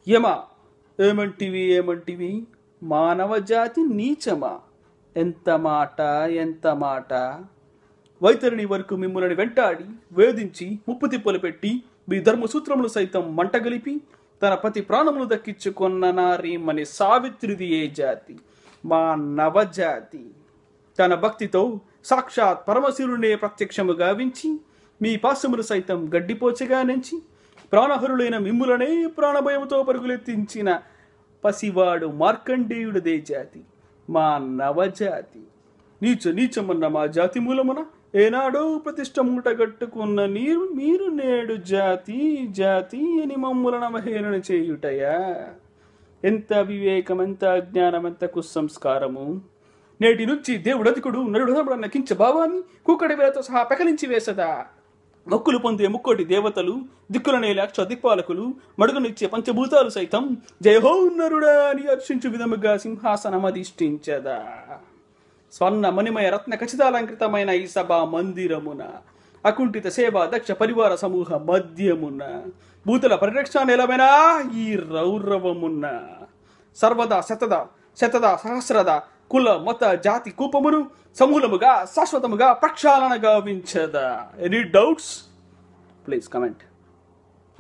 యమ ఏమంటివి మానవ జాతి నీచమా? ఎంత మాట ఎంత మాట! వైతరిణి వరకు మిమ్ములని వెంటాడి వేధించి ముప్పు తిప్పలు పెట్టి మీ ధర్మసూత్రములు సైతం మంటగలిపి తన పతి ప్రాణములు దక్కించుకొన్న నారీమణి సావిత్రిది ఏ జాతి? మా నవజాతి. తన భక్తితో సాక్షాత్ పరమశివునే ప్రత్యక్షము గావించి మీ పాశములు సైతం గడ్డిపోచగా నుంచి ప్రాణహరులైన మిమ్ములనే ప్రాణభయముతో పరుగులెత్తించిన పసివాడు మార్కండేయుడిదే జాతి, మా నవజాతి. నీచమన్న మా జాతి మూలమున ఏనాడో ప్రతిష్ట మూటగట్టుకున్న మీరు నేడు జాతి జాతి అని మమ్ములను అవహేళన చేయుటయా? ఎంత వివేకం, ఎంత అజ్ఞానం, ఎంత కుసంస్కారము! నేటి నుంచి దేవుడధికుడు నరుడనకించ భావాన్ని కూకటి వేలతో సహా పెకలించి వేసదా? మొక్కులు పొందే ముక్కోటి దేవతలు, దిక్కులనే లక్ష దిక్పాలకులు, మడుగునిచ్చే పంచభూతాలు సైతం జయహో నరుడా అని హర్షించు విధముగా సింహాసనమధిష్ఠించదా? స్వర్ణ మణిమయ రత్న ఖచ్చితాలంకృతమైన ఈ సభా మందిరమున అకుంఠిత సేవా దక్ష పరివార సమూహ మధ్యమున భూతుల పరిరక్షణ నిలమైన ఈ రౌరవమున్న సర్వదా శతద సహస్రద కుల మత జాతి కూపమును సమూలముగా శాశ్వతముగా ప్రక్షాళన గావించదా? Any doubts? Please comment.